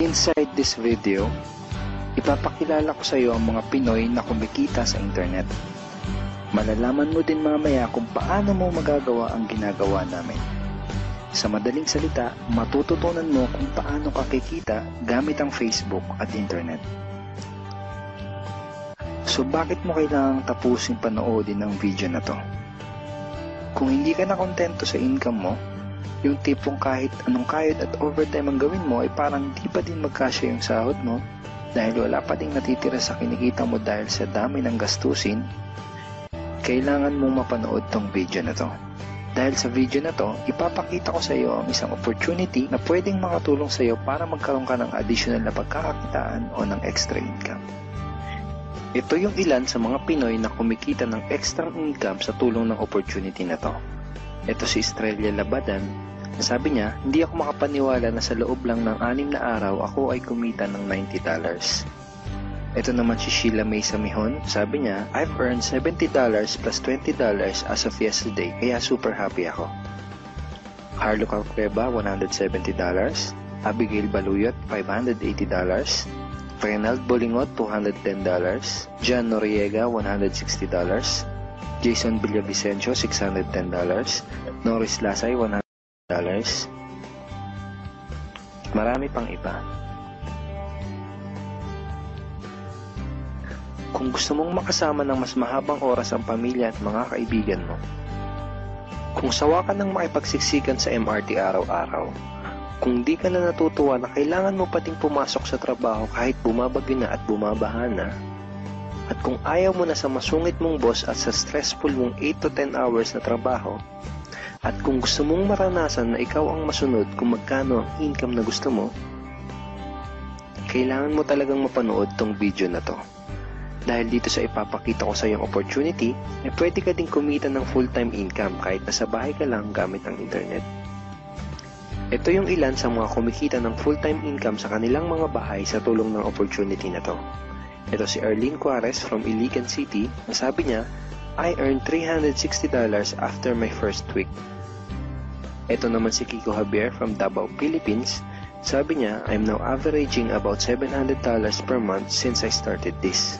Inside this video, ipapakilala ko sa iyo ang mga Pinoy na kumikita sa internet. Malalaman mo din mamaya kung paano mo magagawa ang ginagawa namin. Sa madaling salita, matututunan mo kung paano ka kikita gamit ang Facebook at internet. So bakit mo kailangang tapusin panoodin ang video na to? Kung hindi ka na kontento sa income mo, yung tipong kahit anong kayod at overtime ang gawin mo ay parang di pa din magkasya yung sahod mo dahil wala pa ding natitira sa kinikita mo dahil sa dami ng gastusin, kailangan mong mapanood tong video na to. Dahil sa video na to, ipapakita ko sa iyo ang isang opportunity na pwedeng makatulong sa iyo para magkaroon ka ng additional na pagkakakitaan o ng extra income. Ito yung ilan sa mga Pinoy na kumikita ng extra income sa tulong ng opportunity na to. Ito si Estrella Labadan. Sabi niya, hindi ako makapaniwala na sa loob lang ng 6 na araw ako ay kumita ng $90. Ito naman si Sheila May Samihon. Sabi niya, I've earned $70 plus $20 as of yesterday, kaya super happy ako. Harlo Calcreba, $170. Abigail Baluyot, $580. Renald Bolingot, $210. John Noriega, $160. Jason Villavicencio, $610. Norris Lasay, $100. Marami pang iba. Kung gusto mong makasama ng mas mahabang oras ang pamilya at mga kaibigan mo, kung sawa ka ng makipagsiksikan sa MRT araw-araw, kung di ka na natutuwa na kailangan mo pating pumasok sa trabaho kahit bumabagyo na at bumabaha na, at kung ayaw mo na sa masungit mong boss at sa stressful mong 8 to 10 hours na trabaho, at kung gusto mong maranasan na ikaw ang masunod kung magkano ang income na gusto mo, kailangan mo talagang mapanood tong video na to. Dahil dito sa ipapakita ko sa iyong opportunity, pwede ka ding kumita ng full-time income kahit nasa bahay ka lang gamit ang internet. Ito yung ilan sa mga kumikita ng full-time income sa kanilang mga bahay sa tulong ng opportunity na to. Ito si Erlene Juarez from Iligan City, na sabi niya, I earned $360 after my first week. Ito naman si Kiko Javier from Davao, Philippines. Sabi niya, I'm now averaging about $700 per month since I started this.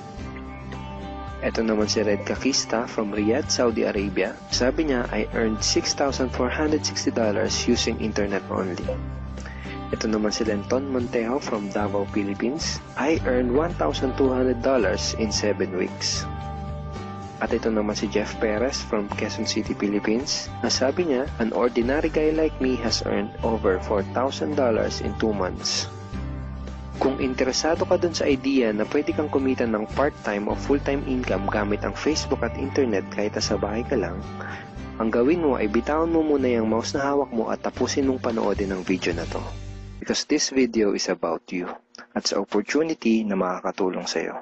Ito naman si Red Kakista from Riyadh, Saudi Arabia. Sabi niya, I earned $6,460 using internet only. Ito naman si Lenton Montejo from Davao, Philippines. I earned $1,200 in 7 weeks. At ito naman si Jeff Perez from Quezon City, Philippines. Sabi niya, an ordinary guy like me has earned over $4,000 in 2 months. Kung interesado ka dun sa idea na pwede kang kumita ng part-time o full-time income gamit ang Facebook at internet kahit sa bahay ka lang, ang gawin mo ay bitawan mo muna yung mouse na hawak mo at tapusin mong panoodin ang video na to. Because this video is about you at sa opportunity na makakatulong sa iyo.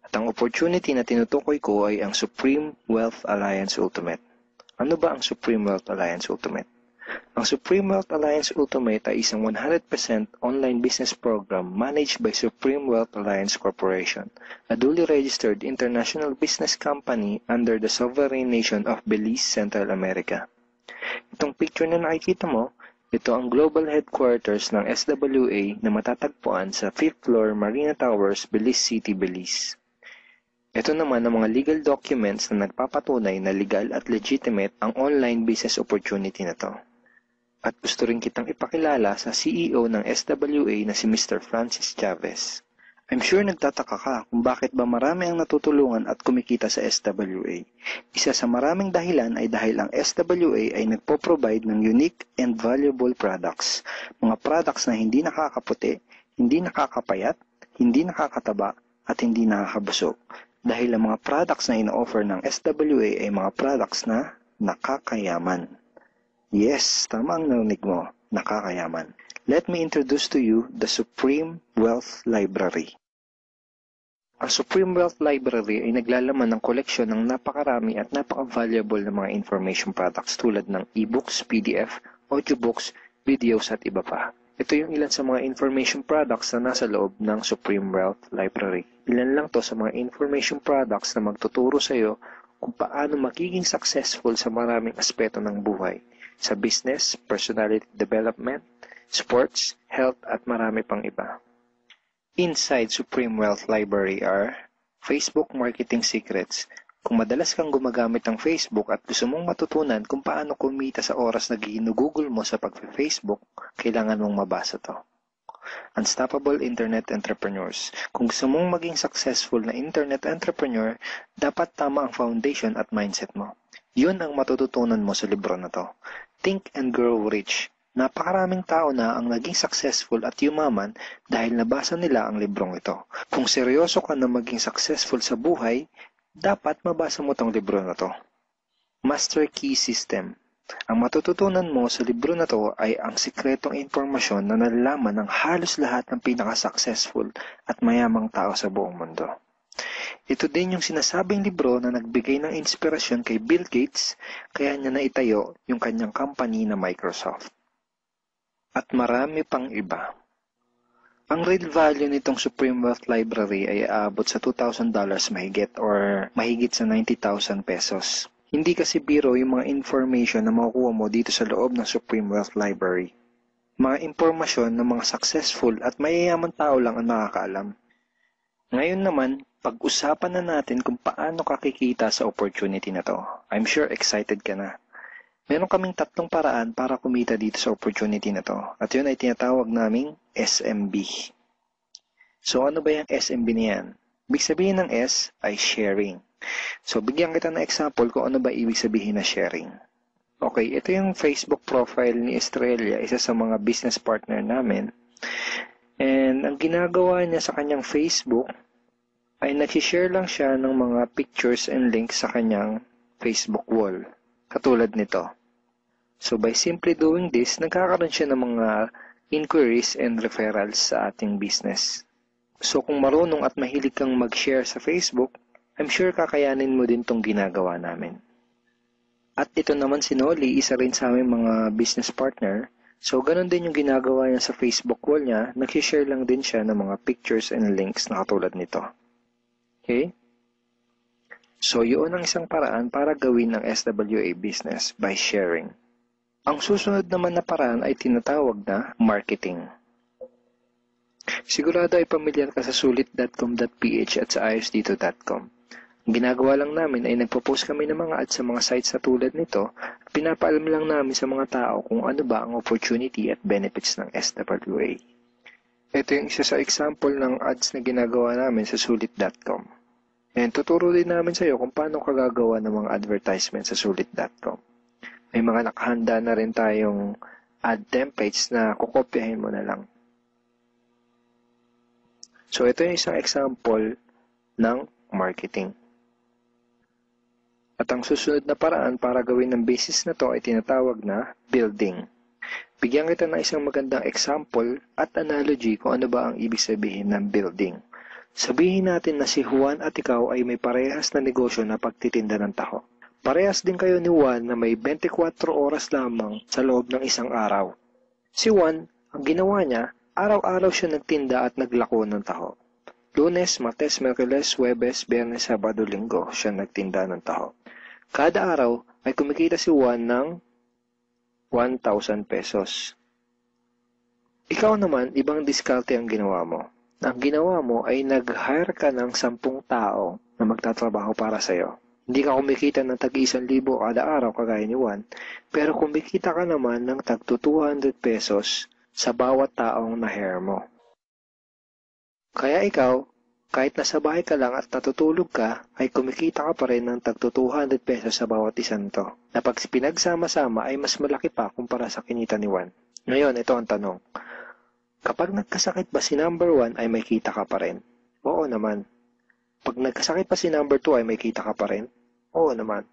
At ang opportunity na tinutukoy ko ay ang Supreme Wealth Alliance Ultimate. Ano ba ang Supreme Wealth Alliance Ultimate? Ang Supreme Wealth Alliance Ultimate ay isang 100% online business program managed by Supreme Wealth Alliance Corporation, a duly registered international business company under the sovereign nation of Belize, Central America. Itong picture na nakikita mo, ito ang global headquarters ng SWA na matatagpuan sa 5th floor Marina Towers, Belize City, Belize. Ito naman ang mga legal documents na nagpapatunay na legal at legitimate ang online business opportunity na to. At gusto rin kitang ipakilala sa CEO ng SWA na si Mr. Francis Chavez. I'm sure nagtataka ka kung bakit ba marami ang natutulungan at kumikita sa SWA. Isa sa maraming dahilan ay dahil ang SWA ay nagpo-provide ng unique and valuable products. Mga products na hindi nakakaputi, hindi nakakapayat, hindi nakakataba, at hindi nakakabusog. Dahil ang mga products na ino-offer ng SWA ay mga products na nakakayaman. Yes, tama ang narinig mo, nakakayaman. Let me introduce to you the Supreme Wealth Library. Ang Supreme Wealth Library ay naglalaman ng koleksyon ng napakarami at napaka-valuable na mga information products tulad ng e-books, PDF, audiobooks, videos at iba pa. Ito yung ilan sa mga information products na nasa loob ng Supreme Wealth Library. Ilan lang to sa mga information products na magtuturo sa iyo kung paano magiging successful sa maraming aspeto ng buhay. Sa business, personality development, sports, health at marami pang iba. Inside Supreme Wealth Library are Facebook Marketing Secrets. Kung madalas kang gumagamit ng Facebook at gusto mong matutunan kung paano kumita sa oras na ginugugol mo sa pag-Facebook, kailangan mong mabasa to. Unstoppable Internet Entrepreneurs. Kung gusto mong maging successful na internet entrepreneur, dapat tama ang foundation at mindset mo. Yun ang matututunan mo sa libro na to. Think and Grow Rich. Napakaraming tao na ang naging successful at yumaman dahil nabasa nila ang librong ito. Kung seryoso ka na maging successful sa buhay, dapat mabasa mo tong libro na to. Master Key System. Ang matututunan mo sa libro na to ay ang sikretong impormasyon na nalalaman ng halos lahat ng pinaka-successful at mayamang tao sa buong mundo. Ito din yung sinasabing libro na nagbigay ng inspirasyon kay Bill Gates, kaya niya naitayo yung kanyang company na Microsoft. At marami pang iba. Ang real value nitong Supreme Wealth Library ay aabot sa $2,000 mahigit or mahigit sa 90,000 pesos. Hindi kasi biro yung mga information na makukuha mo dito sa loob ng Supreme Wealth Library. Mga impormasyon ng mga successful at mayayaman tao lang ang nakakaalam. Ngayon naman, pag-usapan na natin kung paano ka kikita sa opportunity na to. I'm sure excited ka na. Meron kaming 3 paraan para kumita dito sa opportunity na to. At yun ay tinatawag naming SMB. So ano ba yung SMB niyan? Ibig sabihin ng S ay sharing. So, bigyan kita ng example kung ano ba ibig sabihin na sharing. Okay, ito yung Facebook profile ni Estrella, isa sa mga business partner namin. And ang ginagawa niya sa kanyang Facebook ay nag-share lang siya ng mga pictures and links sa kanyang Facebook wall. Katulad nito. So, by simply doing this, nagkakaroon siya ng mga inquiries and referrals sa ating business. So, kung marunong at mahilig kang mag-share sa Facebook, I'm sure kakayanin mo din tong ginagawa namin. At ito naman si Nolly, isa rin sa aming mga business partner. So, ganun din yung ginagawa niya sa Facebook wall niya. Nag-share lang din siya ng mga pictures and links na katulad nito. Okay? So, yun ang isang paraan para gawin ang SWA business by sharing. Ang susunod naman na paraan ay tinatawag na marketing. Sigurado ay pamilyar ka sa sulit.com.ph at sa ayosdito.com. Ang ginagawa lang namin ay nagpo-post kami ng mga ads sa mga sites na tulad nito at pinapaalam lang namin sa mga tao kung ano ba ang opportunity at benefits ng SWA. Ito yung isa sa example ng ads na ginagawa namin sa sulit.com. And tuturo din namin sa iyo kung paano ka gagawa ng mga advertisement sa sulit.com. May mga nakahanda na rin tayong ad templates na kukopyahin mo na lang. So ito yung isang example ng marketing. At ang susunod na paraan para gawin ng business na to ay tinatawag na building. Bigyan kita ng isang magandang example at analogy kung ano ba ang ibig sabihin ng building. Sabihin natin na si Juan at ikaw ay may parehas na negosyo na pagtitinda ng taho. Parehas din kayo ni Juan na may 24 oras lamang sa loob ng isang araw. Si Juan, ang ginawa niya, araw-araw siya nagtinda at naglako ng taho. Lunes, Martes, Miyerkules, Huwebes, Biyernes, Sabado, Linggo siya nagtinda ng taho. Kada araw ay kumikita si Juan ng 1,000 pesos. Ikaw naman, ibang diskarte ang ginawa mo. Ang ginawa mo ay nag-hire ka ng 10 tao na magtatrabaho para sa'yo. Hindi ka kumikita ng tag-1,000 kada araw kagaya ni Juan, pero kumikita ka naman ng tag 200 pesos sa bawat taong na-hire mo. Kaya ikaw, kahit nasa bahay ka lang at natutulog ka, ay kumikita ka pa rin ng tag 200 pesos sa bawat isang to, na pag pinagsama-sama ay mas malaki pa kumpara sa kinita ni Juan. Ngayon, ito ang tanong. Kapag nagkasakit ba si number 1 ay may kita ka pa rin? Oo naman. Pag nagkasakit pa si number 2 ay may kita ka pa rin? Oo naman.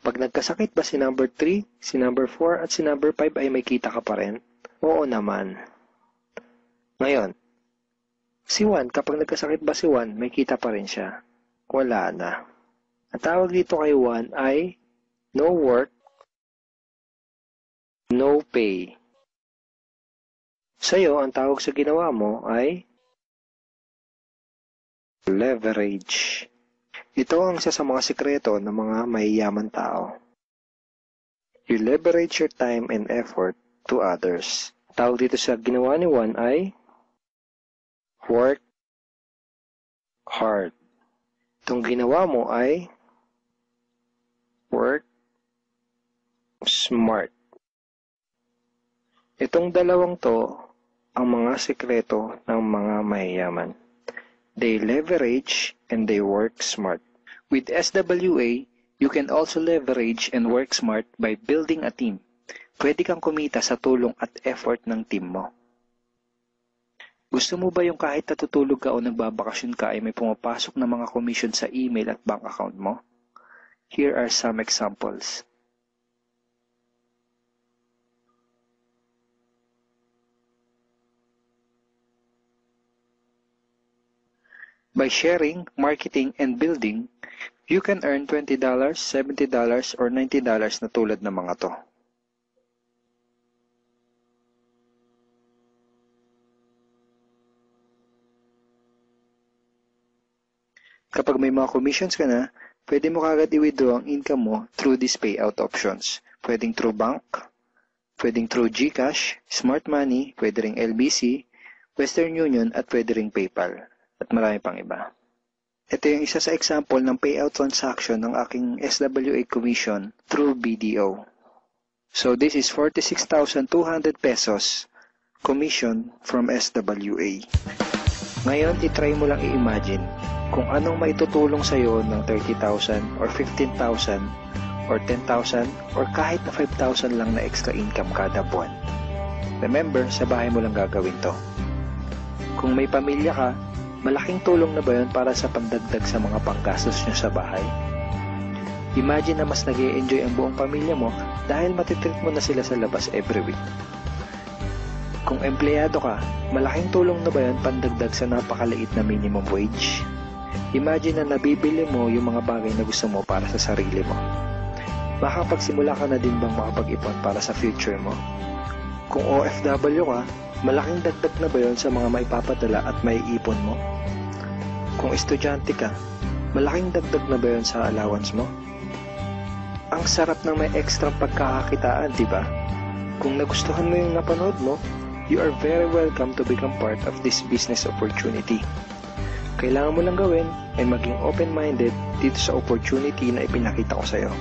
Pag nagkasakit ba si number 3, si number 4 at si number 5 ay may kita ka pa rin? Oo naman. Ngayon, si Juan, kapag nagkasakit ba si Juan, may kita pa rin siya? Wala na. Ang tawag dito kay Juan ay no work, no pay. Sa'yo, ang tawag sa ginawa mo ay leverage. Ito ang isa sa mga sikreto ng mga mayayaman tao. You leverage your time and effort to others. Tawag dito sa ginawa ni Juan ay work hard. Itong ginawa mo ay work smart. Itong dalawang to ang mga sekreto ng mga mayayaman. They leverage and they work smart. With SWA, you can also leverage and work smart by building a team. Pwede kang kumita sa tulong at effort ng team mo. Gusto mo ba yung kahit natutulog ka o nagbabakasyon ka ay may pumapasok na mga commission sa email at bank account mo? Here are some examples. By sharing, marketing, and building, you can earn $20, $70, or $90 na tulad ng mga to. Kapag may mga commissions ka na, pwede mo kagad i-withdraw ang income mo through these payout options. Pwedeng through bank, pwedeng through GCash, Smart Money, pwede ring LBC, Western Union, at pwede ring PayPal. At marami pang iba. Ito yung isa sa example ng payout transaction ng aking SWA commission through BDO. So this is 46,200 pesos commission from SWA. Ngayon, itry mo lang i-imagine kung anong maitutulong sa'yo ng 30,000 or 15,000 or 10,000 or kahit na 5,000 lang na extra income kada buwan. Remember, sa bahay mo lang gagawin to. Kung may pamilya ka, malaking tulong na ba yun para sa pandagdag sa mga panggastos nyo sa bahay? Imagine na mas nag-e-enjoy ang buong pamilya mo dahil matitreat mo na sila sa labas every week. Kung empleyado ka, malaking tulong na ba yun pandagdag sa napakaliit na minimum wage? Imagine na nabibili mo yung mga bagay na gusto mo para sa sarili mo. Makapagsimula ka na din bang makapag-ipon para sa future mo? Kung OFW ka, malaking dagdag na ba yun sa mga maipapadala at maiipon mo? Kung estudyante ka, malaking dagdag na ba yun sa allowance mo? Ang sarap ng may extra pagkakakitaan, di ba? Kung nagustuhan mo yung napanood mo, you are very welcome to become part of this business opportunity. Kailangan mo lang gawin ay maging open-minded dito sa opportunity na ipinakita ko sa'yo.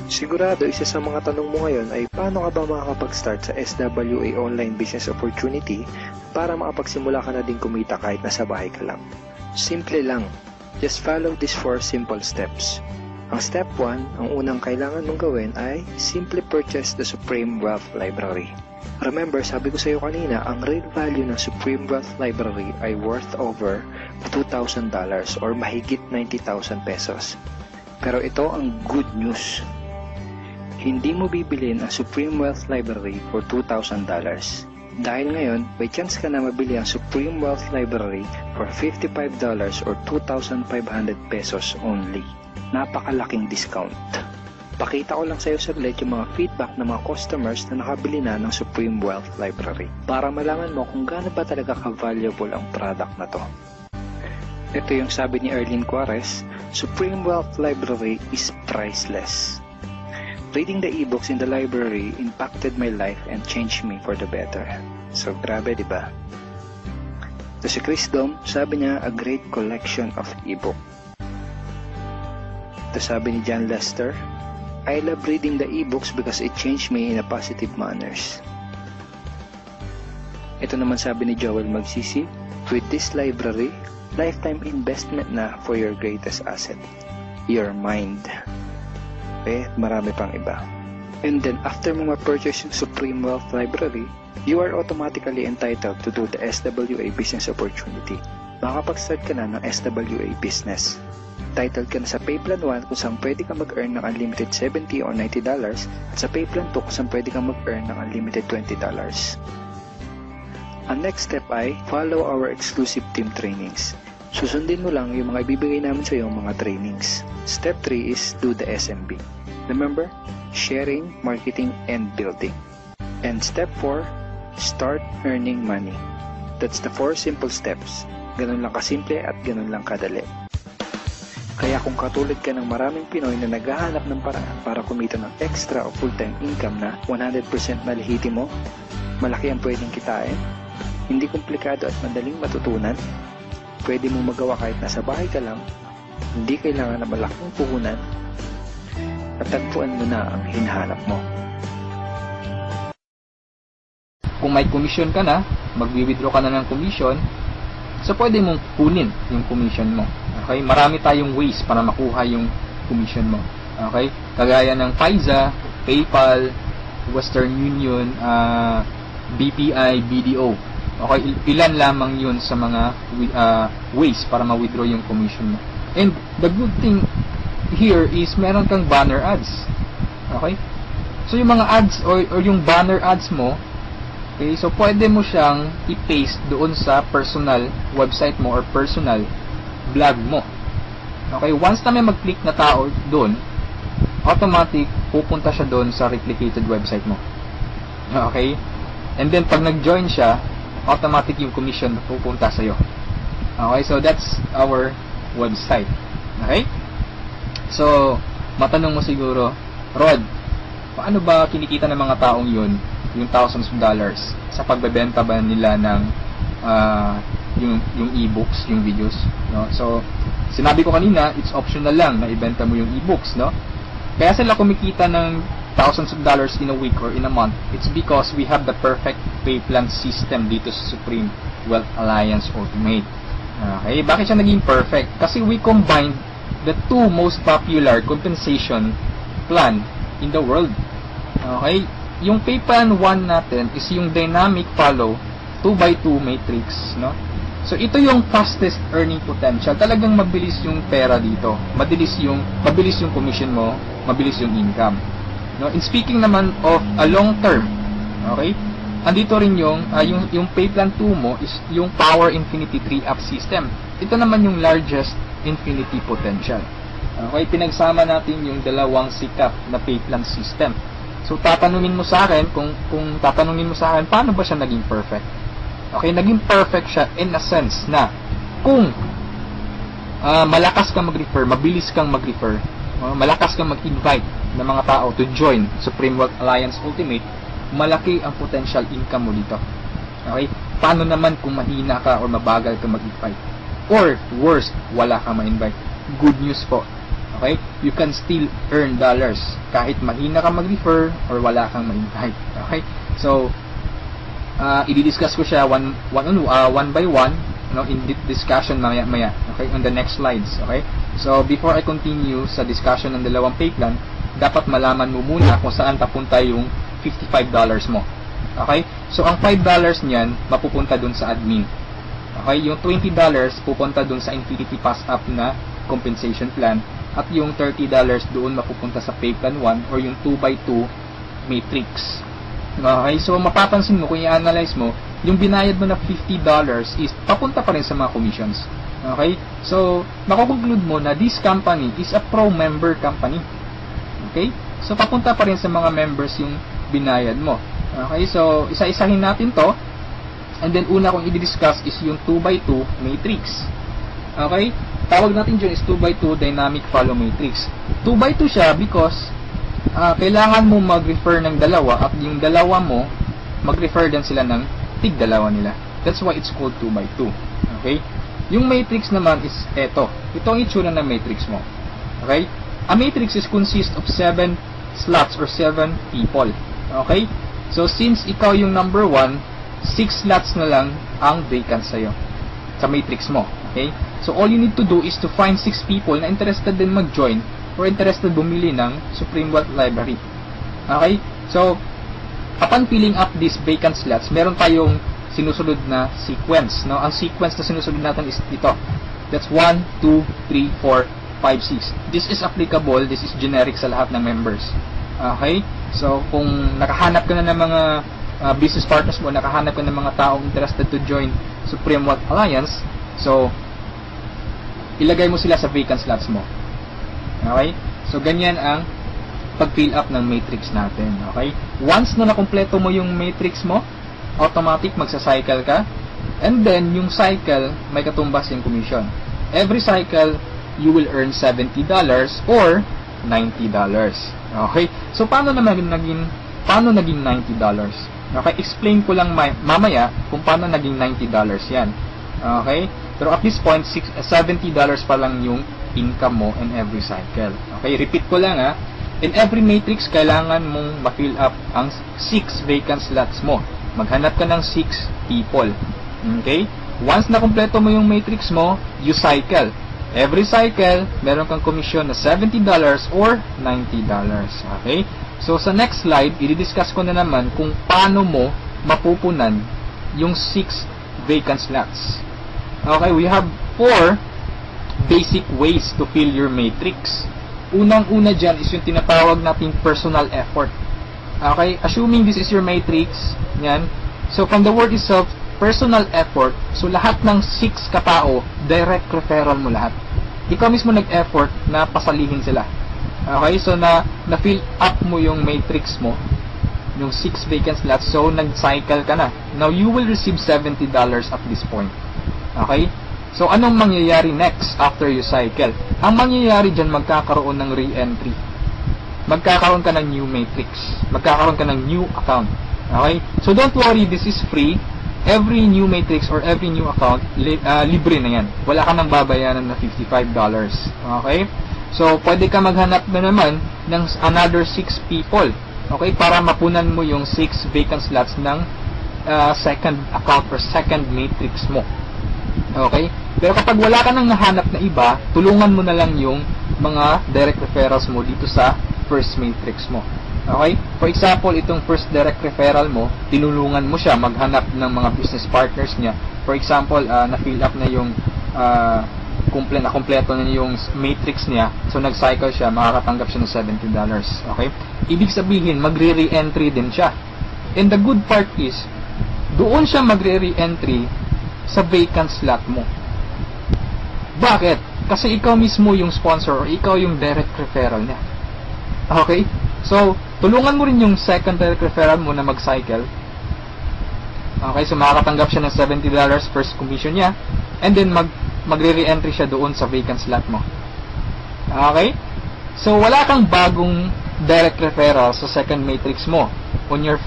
Sigurado, isa sa mga tanong mo ngayon ay paano ka ba makakapag-start sa SWA online business opportunity para makapagsimula ka na din kumita kahit nasa bahay ka lang. Simple lang. Just follow these 4 simple steps. Ang step 1, ang unang kailangan mong gawin ay simply purchase the Supreme Wealth Library. Remember, sabi ko sa iyo kanina, ang real value ng Supreme Wealth Library ay worth over $2,000 or mahigit 90,000 pesos. Pero ito ang good news. Hindi mo bibilin ang Supreme Wealth Library for $2,000. Dahil ngayon, may chance ka na mabili ang Supreme Wealth Library for $55 or 2,500 pesos only. Napakalaking discount. Pakita ko lang sa iyo saglit yung mga feedback ng mga customers na nakabili na ng Supreme Wealth Library para malaman mo kung gaano ba talaga ka-valuable ang product na to. Ito yung sabi ni Erlene Juarez, Supreme Wealth Library is priceless. Reading the ebooks in the library impacted my life and changed me for the better. So grabe, di ba? Ito si Chris Dom, sabi niya, a great collection of ebook. Ito sabi ni John Lester, I love reading the ebooks because it changed me in a positive manners. Ito naman sabi ni Joel Magsisi, with this library, lifetime investment na for your greatest asset, your mind. Marami pang iba. And then after mo ma-purchase yung Supreme Wealth Library, you are automatically entitled to do the SWA business opportunity. Makapag-start ka na ng SWA business. Titled ka na sa Payplan 1 kung saan pwede ka mag-earn ng unlimited $70 or $90 at sa Payplan 2 kung saan pwede ka mag-earn ng unlimited $20. Ang next step ay follow our exclusive team trainings. Susundin mo lang yung mga ibibigay namin sa iyo mga trainings. Step 3 is do the SMB. Remember, sharing, marketing, and building. And step 4, start earning money. That's the 4 simple steps. Ganun lang kasimple at ganun lang kadali. Kaya kung katulad ka ng maraming Pinoy na naghahanap ng paraan para kumita ng extra o full-time income na 100% na lehitimo, Malaki ang pwedeng kitain. Hindi komplikado at madaling matutunan. Pwede mong magawa kahit nasa bahay ka lang. Hindi kailangan na malaking puhunan. At tagpuan mo na ang hinahanap mo. Kung may commission ka na, magwi-withdraw ka na ng commission, so pwede mong kunin yung commission mo. Okay? Marami tayong ways para makuha yung commission mo. Okay? Kagaya ng Pfizer, PayPal, Western Union, BPI, BDO. Okay? Ilan lamang yun sa mga ways para ma-withdraw yung commission mo. And the good thing here is meron kang banner ads. Okay? So yung mga ads or yung banner ads mo, okay, so pwede mo siyang i-paste doon sa personal website mo or personal blog mo. Okay, once na may mag-click na tao doon, automatic pupunta siya doon sa replicated website mo. Okay? And then pag nag-join siya, automatic yung commission pupunta sa iyo. Okay, so that's our website. Okay? So, matanong mo siguro, Rod, paano ba kinikita ng mga taong yun yung thousands of dollars sa pagbebenta ba nila ng yung e-books, yung videos, no? So sinabi ko kanina, it's optional lang na ibenta mo yung e-books, no? Kaya sila kumikita ng thousands of dollars in a week or in a month. It's because we have the perfect pay plan system dito sa Supreme Wealth Alliance Ultimate. Okay, bakit siya naging perfect? Kasi we combined the two most popular compensation plan in the world. Okay, yung pay plan 1 natin is yung dynamic follow 2x2 matrix, no? So ito yung fastest earning potential. Talagang mabilis yung pera dito. Mabilis yung commission mo, mabilis yung income. No, in speaking naman of a long term, okay? Andito rin yung pay plan 2 mo is yung Power Infinity 3-up system. Ito naman yung largest infinity potential. Okay, pinagsama natin yung dalawang sikat na pay plan system. So, tatanungin mo sa akin, kung tatanungin mo sa akin, paano ba siya naging perfect? Okay, naging perfect siya in a sense na kung malakas kang mag-refer, mabilis kang mag-refer, malakas kang mag-invite ng mga tao to join Supreme Wealth Alliance Ultimate, malaki ang potential income mo dito. Okay? Paano naman kung mahina ka or mabagal ka mag-invite? Or worst, wala kang ma-invite? Good news po. Okay? You can still earn dollars kahit mahina ka mag-refer or wala kang ma-invite. Okay? So, i-discuss ko siya one by one, no, in discussion maya. Okay? On the next slides. Okay? So, before I continue sa discussion ng dalawang pay plan, dapat malaman mo muna kung saan papunta yung $55 mo. Okay? So, ang $5 niyan, mapupunta dun sa admin. Okay? Yung $20 pupunta dun sa Infinity Pass Up na compensation plan. At yung $30 doon mapupunta sa pay plan 1 or yung 2x2 matrix. Okay? So, mapapansin mo, kung i-analyze mo, yung binayad mo na $50 is papunta pa rin sa mga commissions. Okay? So, makukonclude mo na this company is a pro-member company. Okay? So, papunta pa rin sa mga members yung binayad mo. Okay? So, isa-isahin natin to. And then, una kong i-discuss is yung 2x2 matrix. Okay? Tawag natin dyan is 2x2 dynamic follow matrix. 2x2 siya because kailangan mo mag-refer ng dalawa at yung dalawa mo, mag-refer din sila ng tig-dalawa nila. That's why it's called 2x2. Okay? Yung matrix naman is eto. Ito ang itsura ng matrix mo. Okay? A matrix is consist of 7 slots or 7 people. Okay? So, since ikaw yung number 1, 6 slots na lang ang vacant sa'yo sa matrix mo. Okay? So, all you need to do is to find 6 people na interested din mag-join or interested bumili ng Supreme Wealth Library. Okay? So, upon filling up these vacant slots, meron tayong sinusunod na sequence. No? Ang sequence na sinusunod natin is ito. That's 1, 2, 3, 4, 5, 6. This is applicable, this is generic sa lahat ng members. Okay? So, kung nakahanap ka na ng mga business partners mo, nakahanap ka ng mga taong interested to join Supreme Wealth Alliance, so, ilagay mo sila sa vacant slots mo. Okay? So, ganyan ang pag-fill up ng matrix natin. Okay? Once na nakompleto mo yung matrix mo, automatic magsa-cycle ka. And then, yung cycle, may katumbas yung commission. Every cycle, you will earn $70 or $90. Okay? So, paano naging $90? Okay, explain ko lang mamaya kung paano naging $90 yan. Okay? Pero at this point, $70 pa lang yung income mo in every cycle. Okay, repeat ko lang ha. In every matrix, kailangan mong ma-fill up ang 6 vacant slots mo. Maghanap ka ng 6 people. Okay? Once na kumpleto mo yung matrix mo, you cycle. Every cycle, meron kang komisyon na $70 or $90. Okay? So, sa next slide, i-discuss ko na naman kung paano mo mapupunan yung 6 vacant slots. Okay, we have 4 basic ways to fill your matrix. Unang-una dyan is yung tinatawag nating personal effort. Okay, assuming this is your matrix, yan. So, from the word itself, personal effort, so lahat ng 6 katao, direct referral mo lahat. Ikaw mismo nag-effort na pasalihin sila. Okay, so na-fill up mo yung matrix mo, yung 6 vacant slots, so nag-cycle ka na. Now, you will receive $70 at this point. Okay? So, anong mangyayari next after you cycle? Ang mangyayari dyan, magkakaroon ng re-entry. Magkakaroon ka ng new matrix. Magkakaroon ka ng new account. Okay? So, don't worry, this is free. Every new matrix or every new account, libre na yan. Wala ka nang babayaran na $55. Okay? So, pwede ka maghanap na naman ng another 6 people. Okay? Para mapunan mo yung 6 vacant slots ng second account or second matrix mo. Okay? Pero kapag wala ka nang nahanap na iba, tulungan mo na lang yung mga direct referrals mo dito sa first matrix mo. Okay? For example, itong first direct referral mo, tinulungan mo siya maghanap ng mga business partners niya. For example, na-fill up na yung kompleto na yung matrix niya. So, nag-cycle siya, makakatanggap siya ng $70. Okay? Ibig sabihin, magre-re-entry din siya. And the good part is, doon siya magre-re-entry sa vacant slot mo. Bakit? Kasi ikaw mismo yung sponsor or ikaw yung direct referral niya. Okay? So, tulungan mo rin yung second direct referral mo na mag-cycle. Okay? So, makakatanggap siya ng $70 first commission niya. And then, magre-re-entry siya doon sa vacant slot mo. Okay? So, wala kang bagong direct referral sa second matrix mo. On your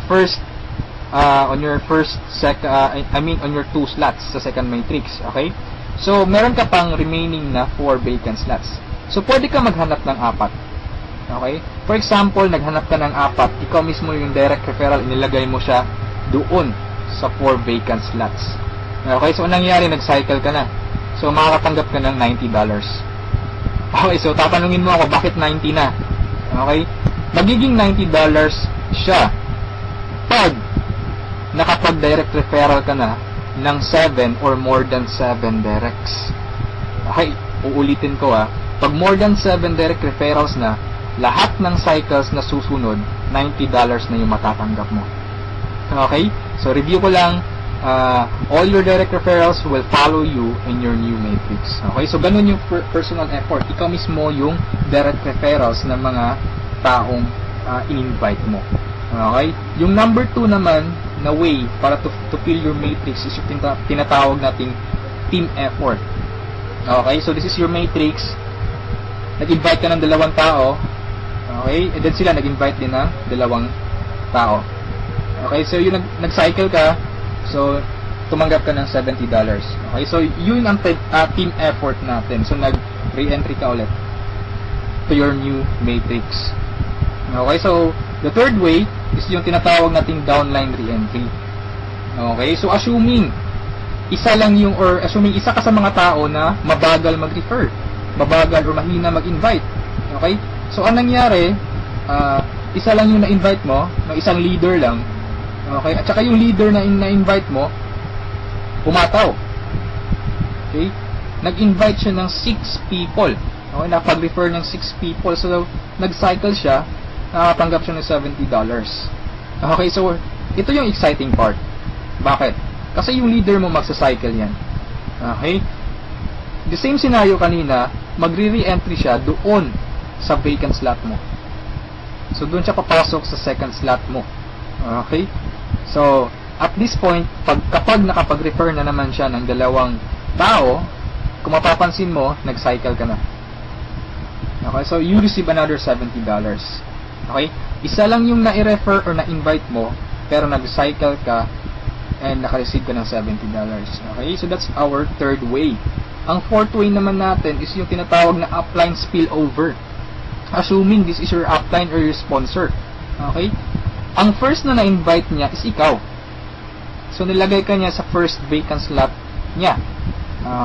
two slots sa second matrix. Okay? So, meron ka pang remaining na 4 vacant slots. So, pwede ka maghanap ng 4. Okay? For example, naghanap ka ng 4, ikaw mismo yung direct referral, inilagay mo siya doon sa 4 vacant slots. Okay? So, anong nangyari? Nag-cycle ka na. So, makakatanggap ka ng $90. Okay? So, tatanungin mo ako, bakit 90 na? Okay? Magiging $90 siya pag nakapag-direct referral ka na ng 7 or more than 7 directs. Okay, uulitin ko pag more than 7 direct referrals na, lahat ng cycles na susunod, $90 na yung matatanggap mo. Okay, so review ko lang, all your direct referrals will follow you in your new matrix. Okay, so ganun yung personal effort. Ikaw mismo yung direct referrals ng mga taong in-invite mo. Okay, yung number 2 naman na way para to fill your matrix is yung tinatawag nating team effort. Okay, so this is your matrix. Nag-invite ka ng 2 tao. Okay, and then sila nag-invite din ng 2 tao. Okay, so yung nag-cycle ka, so tumanggap ka ng $70. Okay, so yun ang team effort natin. So nag-re-entry ka ulit to your new matrix. Okay, so the third way is yung tinatawag nating downline re-entry. Okay, so assuming isa ka sa mga tao na mabagal mag-refer, mabagal o mahina mag-invite. Okay, so anong nangyari, isa lang yung na-invite mo, ng isang leader lang. Okay, at saka yung leader na na-invite mo, pumataw. Okay, nag-invite siya ng 6 people. Okay, napag-refer ng 6 people, so nag-cycle siya, nakatanggap siya ng $70. Okay, so ito yung exciting part. Bakit? Kasi yung leader mo magsa-cycle yan. Okay? The same scenario kanina, magre-re-entry siya doon sa vacant slot mo. So doon siya papasok sa second slot mo. Okay? So, at this point, kapag nakapag-refer na naman siya ng 2 tao, kung mapapansin mo, nag-cycle ka na. Okay? So, you receive another $70. Okay? Isa lang yung na-refer or na-invite mo, pero nag-cycle ka and naka-receive ka ng $70. Okay? So that's our third way. Ang fourth way naman natin is yung tinatawag na upline spillover. Assuming this is your upline or your sponsor. Okay? Ang first na na-invite niya is ikaw. So, nilagay ka niya sa first vacant slot niya.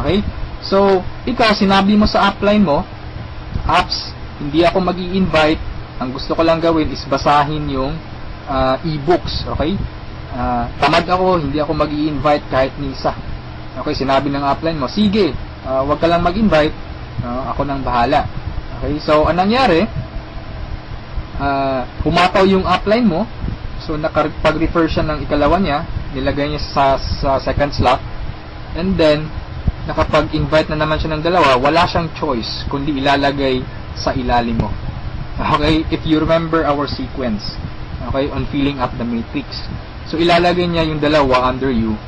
Okay? So, ikaw, sinabi mo sa upline mo, apps, hindi ako mag-i-invite. Ang gusto ko lang gawin is basahin yung e-books. Okay? Tamad ako, hindi ako mag-i-invite kahit ni isa. Okay? Sinabi ng upline mo, sige, wag ka lang mag-invite. Ako nang bahala. Okay? So, anong nangyari? Humataw yung upline mo. So, nakapag-refer siya ng ikalawa niya, nilagay niya sa second slot, and then nakapag-invite na naman siya ng dalawa, wala siyang choice kundi ilalagay sa ilalim mo. Okay, if you remember our sequence, okay, on filling up the matrix, so ilalagay niya yung dalawa under you,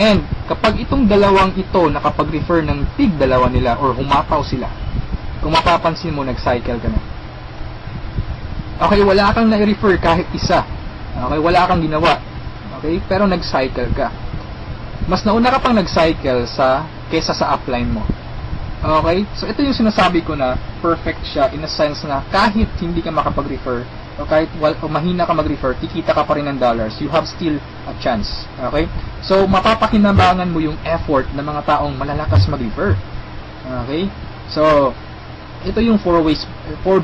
and kapag itong dalawang ito nakapag-refer ng tig dalawa nila or humataw sila, kung mapapansin mo, nag-cycle ka na. Okay, wala kang na-refer kahit isa. Okay, wala kang ginawa. Okay, pero nag-cycle ka. Mas nauna ka pang nag-cycle kesa sa upline mo. Okay, so ito yung sinasabi ko na perfect siya in a sense na kahit hindi ka makapag-refer o kahit mahina ka mag-refer, kikita ka pa rin ng dollars. You have still a chance. Okay, so mapapakinabangan mo yung effort ng mga taong malalakas mag-refer. Okay, so ito yung four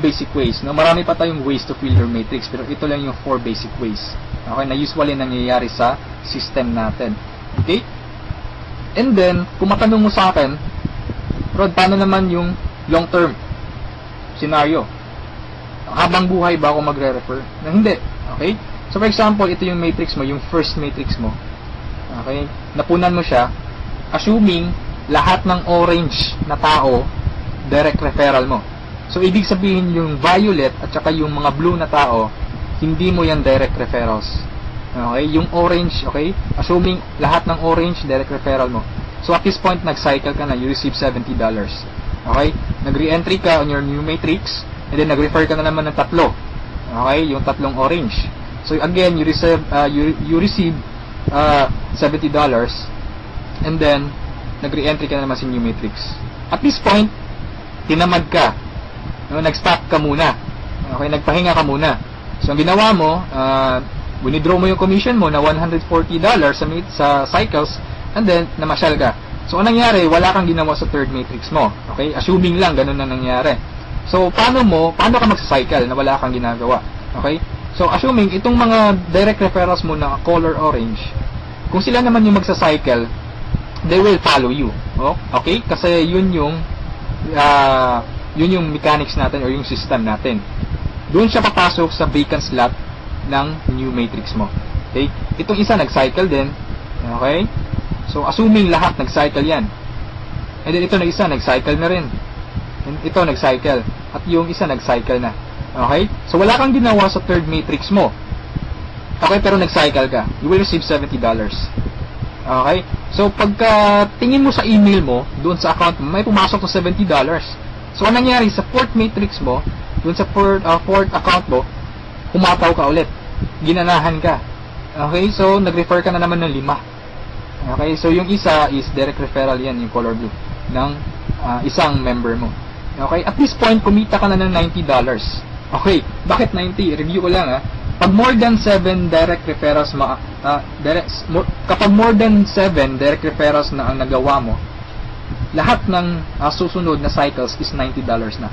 basic ways. No? Marami pa tayong ways to fill your matrix, pero ito lang yung 4 basic ways. Okay, na usually nangyayari sa system natin. Okay? And then, kung matanong mo sa akin, Rod, paano naman yung long-term scenario? Habang buhay ba ako magre-refer? Na hindi. Okay? So, for example, ito yung matrix mo, yung first matrix mo. Okay? Napunan mo siya, assuming lahat ng orange na tao direct referral mo. So, ibig sabihin yung violet at saka yung mga blue na tao, hindi mo yan direct referrals. Okay? Yung orange, okay? Assuming lahat ng orange, direct referral mo. So, at this point, nag-cycle ka na, you receive $70. Okay? Nag-re-entry ka on your new matrix, and then nag-refer ka na naman ng tatlo. Okay? Yung tatlong orange. So, again, you receive $70, and then, nag-re-entry ka na naman sa new matrix. At this point, tinamad ka. No, nag-stop ka muna. Okay, nagpahinga ka muna. So, ang ginawa mo, winidraw mo yung commission mo na $140 sa cycles, and then, namasyal ka. So, anong nangyari? Wala kang ginawa sa third matrix mo. Okay? Assuming lang, ganun na nangyari. So, paano ka magsa-cycle na wala kang ginagawa? Okay? So, assuming, itong mga direct referrals mo na color orange, kung sila naman yung magsa-cycle, they will follow you. Oh? Okay? Kasi yun yung mechanics natin or yung system natin. Doon siya papasok sa vacant slot ng new matrix mo. Okay? Itong isa nag-cycle din. Okay? So, assuming lahat nag-cycle yan. And then ito na isa, nag-cycle na rin. And ito nag-cycle. At yung isa nag-cycle na. Okay? So, wala kang ginawa sa third matrix mo. Okay? Pero nag-cycle ka. You will receive $70. Okay? So, pagka tingin mo sa email mo, doon sa account mo, may pumasok na $70. So, anong nangyari? Sa fourth matrix mo, doon sa fourth account mo, humataw ka ulit. Ginanahan ka. Okay? So, nag-refer ka na naman ng 5. Okay? So, yung isa is direct referral yan, yung color blue, ng isang member mo. Okay? At this point, kumita ka na ng $90. Okay? Bakit 90? Review ko lang, Pag more than 7 direct referrals kapag more than 7 direct referrals na ang nagawa mo, lahat ng susunod na cycles is $90 na.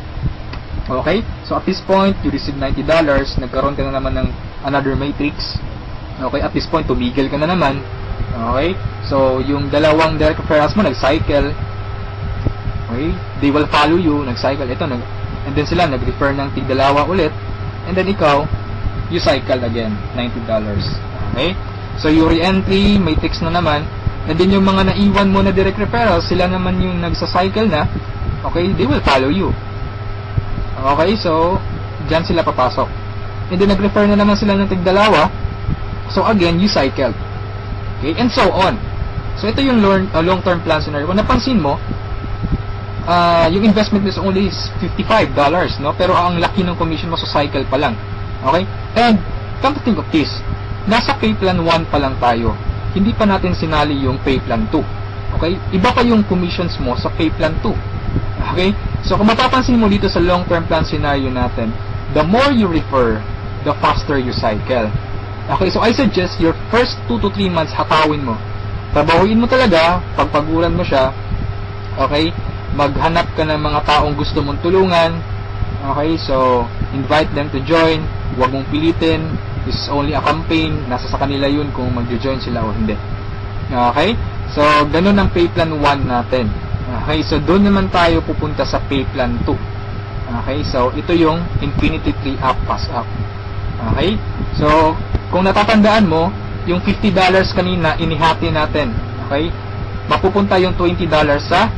Okay? So at this point, you receive $90, nagkaroon ka na naman ng another matrix. Okay? At this point, tumigil ka na naman. Okay? So yung dalawang direct referrals mo nag-cycle. Okay? They will follow you, nag-cycle. And then sila nag-refer ng tig-dalawa ulit. And then ikaw, you cycle again, $90. Okay? So, yung re-entry, matrix na naman, and then yung mga naiwan mo na direct referrals, sila naman yung nagsa-cycle na, okay, they will follow you. Okay? So, dyan sila papasok. And then, nag-refer na naman sila ng tig-dalawa, so again, you cycle. Okay? And so on. So, ito yung long-term plan scenario. Kung napansin mo, yung investment is only $55, no? Pero ang laki ng commission mo sa cycle pa lang. Okay? And, come to think of this, nasa pay plan 1 pa lang tayo. Hindi pa natin sinali yung pay plan 2. Okay? Iba pa yung commissions mo sa pay plan 2. Okay? So, kung mapapansin mo dito sa long-term plan scenario natin, the more you refer, the faster you cycle. Okay? So, I suggest your first 2 to 3 months hatawin mo. Trabahuin mo talaga, pagpaguran mo siya. Okay? Maghanap ka ng mga taong gusto mong tulungan. Okay? So, invite them to join. Huwag mong pilitin. This is only a campaign. Nasa sa kanila yun kung mag-join sila o hindi. Okay? So, ganun ang pay plan 1 natin. Okay? So, doon naman tayo pupunta sa pay plan 2. Okay? So, ito yung Infinity 3 Up, Pass Up. Okay? So, kung natatandaan mo, yung $50 kanina, inihati natin. Okay? Mapupunta yung $20 sa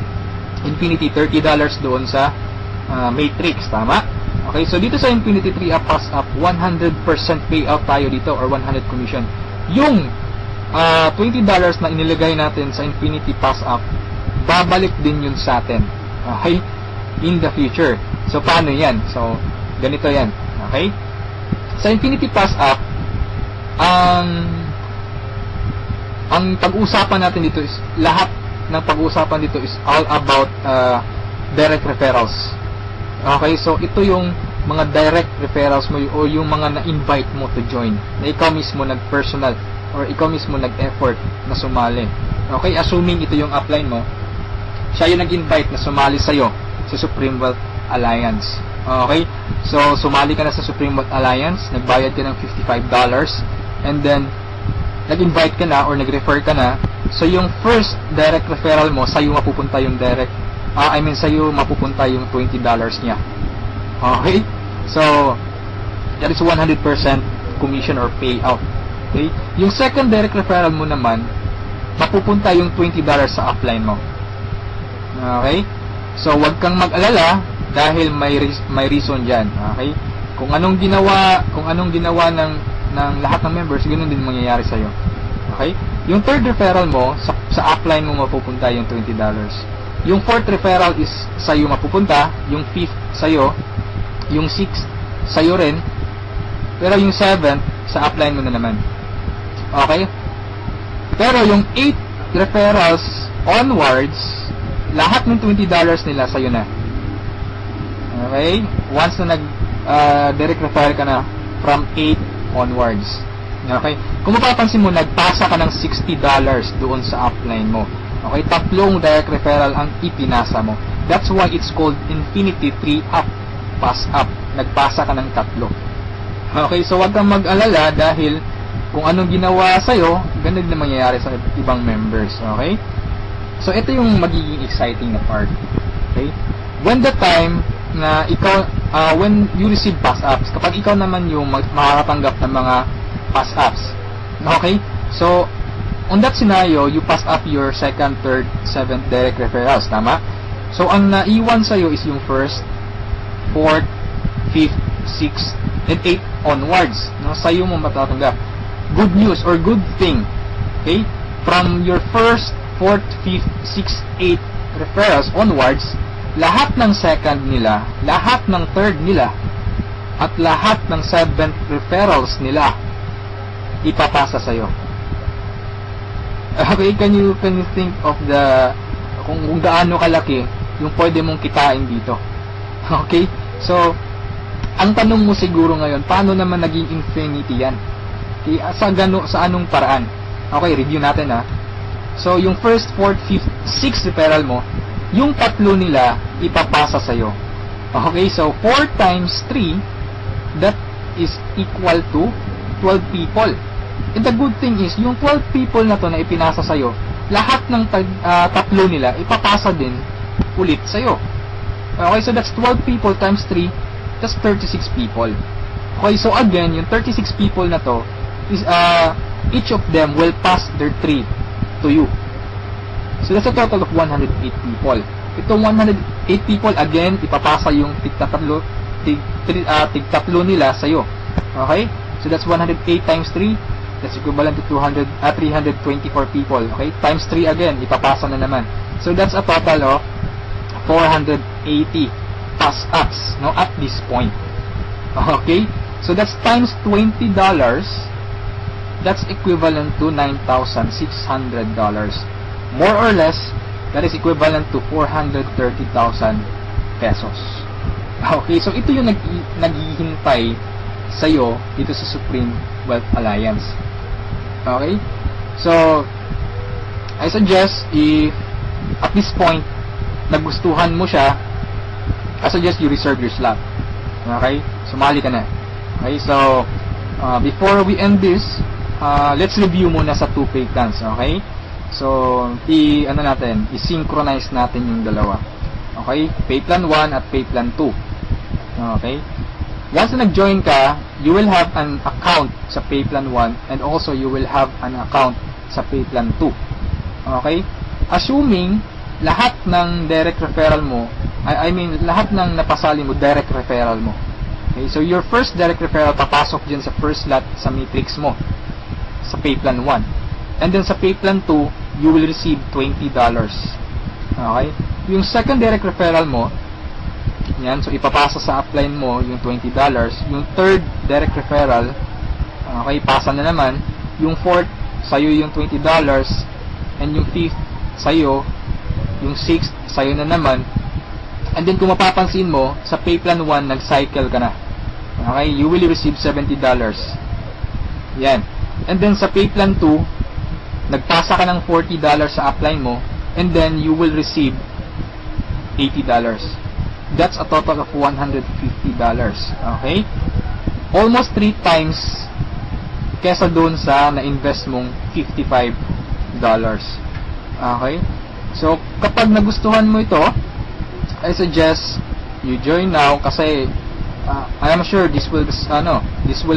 Infinity, $30 doon sa Matrix. Tama? Okay, so dito sa Infinity 3 Up, Pass Up, 100% payout tayo dito or 100 commission. Yung $20 na inilagay natin sa Infinity Pass Up, babalik din yun sa atin. Okay? In the future. So, paano yan? So, ganito yan. Okay? Sa Infinity Pass Up, ang pag-uusapan natin dito is, lahat ng pag-uusapan dito is all about direct referrals. Okay, so ito yung mga direct referrals mo o yung mga na-invite mo to join. Na ikaw mismo nag-personal or ikaw mismo nag-effort na sumali. Okay, assuming ito yung upline mo, siya yung nag-invite na sumali sa'yo sa Supreme Wealth Alliance. Okay, so sumali ka na sa Supreme Wealth Alliance, nagbayad ka ng $55 and then nag-invite ka na or nag-refer ka na, so yung first direct referral mo, sa'yo mapupunta yung direct sa'yo mapupunta yung $20 niya. Okay? So, that is 100% commission or payout. Okay? Yung second direct referral mo naman, mapupunta yung $20 sa upline mo. Okay? So, wag kang mag-alala dahil may reason dyan. Okay? Kung anong ginawa ng lahat ng members, ganoon din mangyayari sa'yo. Okay? Yung third referral mo, sa upline mo mapupunta yung $20. Yung fourth referral is sa'yo mapupunta, yung fifth sa'yo, yung sixth sa'yo rin, pero yung seventh sa upline mo na naman. Okay? Pero yung 8 referrals onwards, lahat ng $20 nila sa'yo na. Okay? Once na direct referral ka na from 8 onwards. Okay? Kung mapapansin mo, nagpasa ka ng $60 doon sa upline mo. Okay, tatlong direct referral ang ipinasa mo. That's why it's called Infinity 3 Up, Pass Up. Nagpasa ka ng tatlo. Okay, so wag kang mag-alala dahil kung anong ginawa sa'yo, ganun na mangyayari sa ibang members. Okay? So, ito yung magiging exciting na part. Okay? When the time na ikaw, when you receive pass ups, kapag ikaw naman yung makakatanggap ng mga pass ups. Okay? So, on that scenario, you pass up your second, third, seventh direct referrals. Tama? So, ang naiwan sa'yo is yung first, fourth, fifth, sixth, and eighth onwards. No? Sa'yo mo matatanggap. Good news or good thing. Okay? From your first, fourth, fifth, sixth, eighth referrals onwards, lahat ng second nila, lahat ng third nila, at lahat ng seventh referrals nila, ipapasa sa'yo. Okay, can you think of the kung gaano kalaki yung pwede mong kitain dito? Okay? So, ang tanong mo siguro ngayon, paano naman naging infinity yan? Okay, sa anong paraan? Okay, review natin ha. So, yung first, fourth, fifth, sixth referral mo, yung tatlo nila ipapasa sa'yo. Okay, so 4 times 3, that is equal to 12 people. And the good thing is, yung 12 people na to na ipinasa sa'yo, lahat ng tatlo nila, ipapasa din ulit sa'yo. Okay, so that's 12 people times 3, that's 36 people. Okay, so again, yung 36 people na to, is, each of them will pass their 3 to you. So that's a total of 108 people. Itong 108 people, again, ipapasa yung tig-tatlo nila sa'yo. Okay, so that's 108 times 3, that's equivalent to 324 people. Okay? Times 3 again, ipapasa na naman. So, that's a total of 480 pass-ups, no, at this point. Okay? So, that's times $20 that's equivalent to $9,600. More or less, that is equivalent to 430,000 pesos. Okay, so ito yung naghihintay sa'yo dito sa Supreme Wealth Alliance. Okay? So, I suggest if at this point nagustuhan mo siya, I suggest you reserve your slot. Okay? Sumali ka na. Okay? So, before we end this, let's review muna sa 2 pay plans. Okay? So, i-synchronize natin yung dalawa. Okay? Pay plan 1 at pay plan 2. Okay? Once na nag-join ka, you will have an account sa pay plan 1 and also you will have an account sa pay plan 2. Okay? Assuming lahat ng direct referral mo, lahat ng napasali mo, direct referral mo. Okay? So, your first direct referral papasok dyan sa first lot sa matrix mo sa pay plan 1. And then sa pay plan 2, you will receive $20. Okay? Yung second direct referral mo, yan, so ipapasa sa upline mo yung $20. Yung third direct referral, okay, pasa na naman. Yung fourth, sa'yo yung $20. And yung fifth, sa'yo. Yung sixth, sa'yo na naman. And then kung mapapansin mo, sa pay plan 1, nag-cycle ka na. Okay, you will receive $70. Yan. And then sa pay plan 2, nagpasa ka ng $40 sa upline mo, and then you will receive $80. That's a total of $150. Okay? Almost 3 times kesa doon sa na-invest mong $55. Okay? So, kapag nagustuhan mo ito, I suggest you join now kasi I am sure this will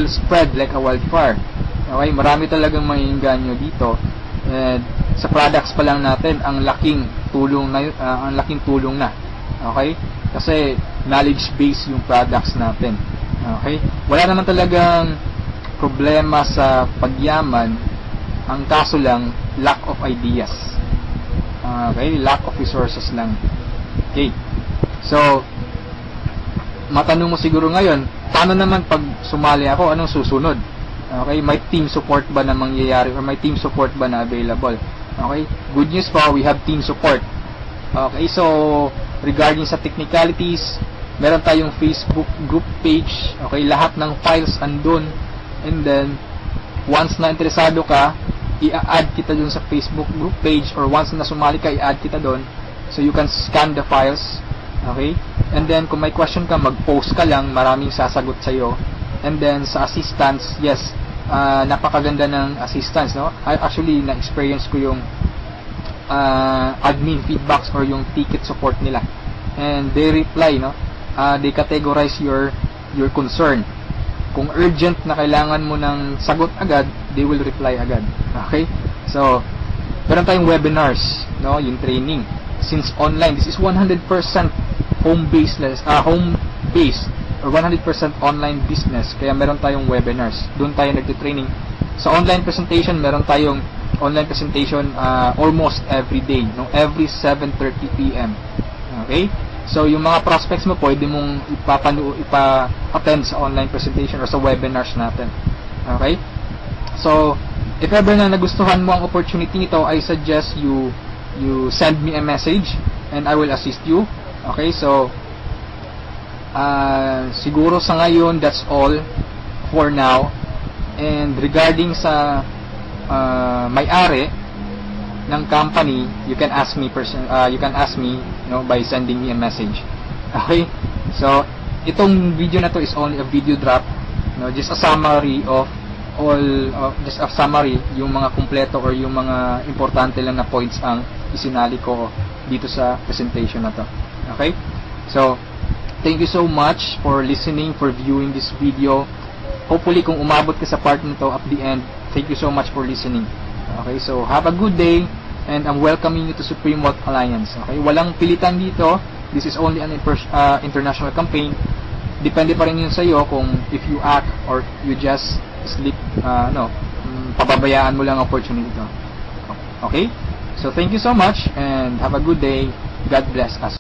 spread like a wildfire. Okay? Marami talagang maiinganyo dito. And sa products pa lang natin, ang laking tulong na. Okay? Kasi knowledge base yung products natin. Okay? Wala naman talagang problema sa pagyaman. Ang kaso lang, lack of ideas. Okay? Lack of resources lang. Okay? So, matanong mo siguro ngayon, paano naman pag sumali ako, anong susunod? Okay? May team support ba na mangyayari or may team support ba na available? Okay? Good news po, we have team support. Okay? So, regarding sa technicalities, meron tayong Facebook group page. Okay, lahat ng files andun. And then, once na interesado ka, i-add kita dun sa Facebook group page, or once na sumali ka, i-add kita dun. So, you can scan the files. Okay? And then, kung may question ka, mag-post ka lang. Maraming sasagot sa'yo. And then, sa assistance, yes, napakaganda ng assistance, no? Actually, na-experience ko yung admin feedbacks or yung ticket support nila, and they reply, no? They categorize your concern. Kung urgent na kailangan mo ng sagot agad, they will reply agad. Okay? So, meron tayong webinars, no? Yung training, since online, this is 100% home-based or 100% online business, kaya meron tayong webinars. Doon tayo nagte-training. Sa online presentation, meron tayong online presentation almost every day, no? Every 7:30 PM. Okay? So, yung mga prospects mo, pwede mong ipa-attend sa online presentation or sa webinars natin. Okay? So, if ever na nagustuhan mo ang opportunity nito, I suggest you send me a message and I will assist you. Okay? So, siguro sa ngayon, that's all for now. And regarding sa may-ari ng company, you can ask me by sending me a message. Okay? So, itong video na to is only a video drop, no? Just a summary of yung mga kumpleto or yung mga importante lang na points ang isinali ko dito sa presentation na to. Okay? So, thank you so much for listening, for viewing this video. Hopefully, kung umabot ka sa part nito at the end, thank you so much for listening. Okay, so have a good day, and I'm welcoming you to Supreme Wealth Alliance. Okay, walang pilitan dito. This is only an international campaign. Depende pa rin yun sa iyo kung if you act or you just sleep, pababayaan mo lang opportunity to. Okay, so thank you so much and have a good day. God bless us.